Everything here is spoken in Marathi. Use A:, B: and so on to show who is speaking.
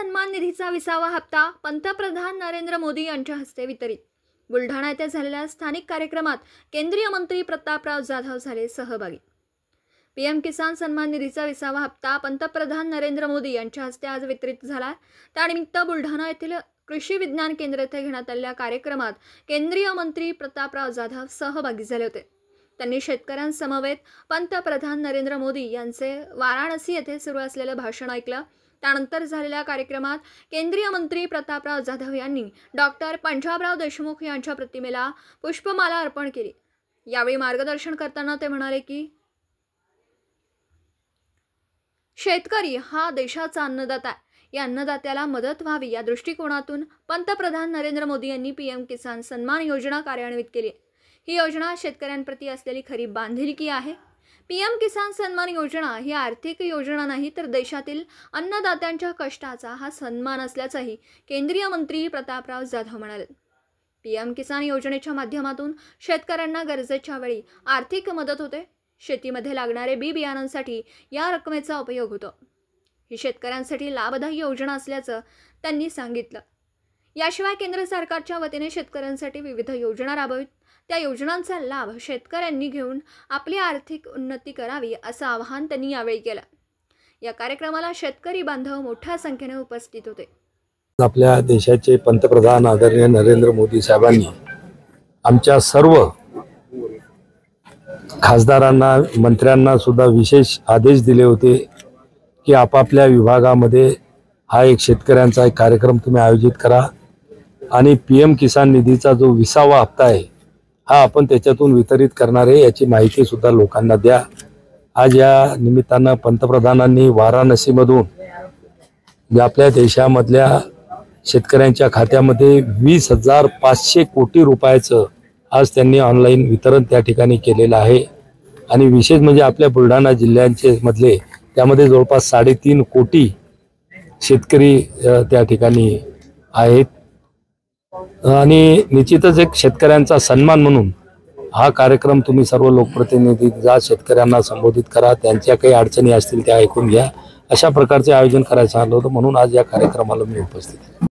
A: सन्मान निधीचा 20वा हप्ता पंतप्रधान नरेंद्र मोदी यांच्या हस्ते वितरित। बुलढाणा येथे झालेल्या स्थानिक कार्यक्रमात केंद्रीय मंत्री प्रतापराव जाधव झाले सहभागी। पीएम किसान सन्मान निधीचा 20वा हप्ता पंतप्रधान नरेंद्र मोदी यांच्या हस्ते आज वितरित झाला। त्यानिमित्त बुलढाणा येथील कृषी विज्ञान केंद्र येथे घेण्यात आलेल्या कार्यक्रमात केंद्रीय मंत्री प्रतापराव जाधव सहभागी झाले होते। त्यांनी शेतकऱ्यांसमवेत पंतप्रधान नरेंद्र मोदी यांचे वाराणसी येथे सुरू असलेले भाषण ऐकलं। त्यानंतर झालेल्या कार्यक्रमात केंद्रीय मंत्री प्रतापराव जाधव यांनी डॉक्टर पंजाबराव देशमुख यांच्या प्रतिमेला पुष्पमाला अर्पण केली। यावेळी मार्गदर्शन करताना ते म्हणाले की शेतकरी हा देशाचा अन्नदाता आहे। या अन्नदात्याला मदत व्हावी या दृष्टिकोनातून पंतप्रधान नरेंद्र मोदी यांनी पीएम किसान सन्मान योजना कार्यान्वित केली। ही योजना शेतकऱ्यांप्रती असलेली खरी बांधिलकी आहे। पीएम किसान सन्मान योजना ही आर्थिक योजना नाही तर देशातील अन्नदात्यांच्या कष्टाचा हा सन्मान असल्याचंही केंद्रीय मंत्री प्रतापराव जाधव म्हणाले। पीएम किसान योजनेच्या माध्यमातून शेतकऱ्यांना गरजेच्या वेळी आर्थिक मदत होते। शेतीमध्ये लागणारे बी बियाणांसाठी या रकमेचा उपयोग होतो। ही शेतकऱ्यांसाठी लाभदायी योजना असल्याचं त्यांनी सांगितलं। याशिवाय केंद्र सरकारच्या वतीने शेतकऱ्यांसाठी विविध योजना राबवित त्या योजनांचा लाभ शेतकऱ्यांनी घेऊन आपली आर्थिक उन्नती करावी असं आवाहन त्यांनी यावेळी केलं। या कार्यक्रमाला शेतकरी बांधव मोठ्या संख्येने उपस्थित होते।
B: आपल्या देशाचे पंतप्रधान आदरणीय नरेंद्र मोदी साहेबांनी आमच्या सर्व खासदारांना मंत्र्यांना सुद्धा विशेष आदेश दिले होते की आपापल्या विभागामध्ये हा एक शेतकऱ्यांचा एक कार्यक्रम तुम्ही आयोजित करा आणि पीएम किसान निधीचा जो 20वा हप्ता आहे हा आपण त्याच्यातून वितरित करणार आहे याची माहिती सुद्धा लोकांना द्या। आज या निमित्तानं पंतप्रधानांनी वाराणसीमधून आपल्या देशामधल्या शेतकऱ्यांच्या खात्यामध्ये 20,500 कोटी रुपयाचं आज त्यांनी ऑनलाईन वितरण त्या ठिकाणी केलेलं आहे। आणि विशेष म्हणजे आपल्या बुलढाणा जिल्ह्यांचे मधले त्यामध्ये जवळपास 3.5 कोटी शेतकरी त्या ठिकाणी आहेत आणि निश्चितच एक शेतकऱ्यांचा सन्मान म्हणून हा कार्यक्रम तुम्ही सर्व लोकप्रतिनिधी जा शेतकऱ्यांना संबोधित करा, त्यांच्या काही अडचणी असतील त्या ऐकून घ्या, अशा प्रकारचे आयोजन करायचं आलं होतं। म्हणून आज या कार्यक्रमाला मी उपस्थित आहे।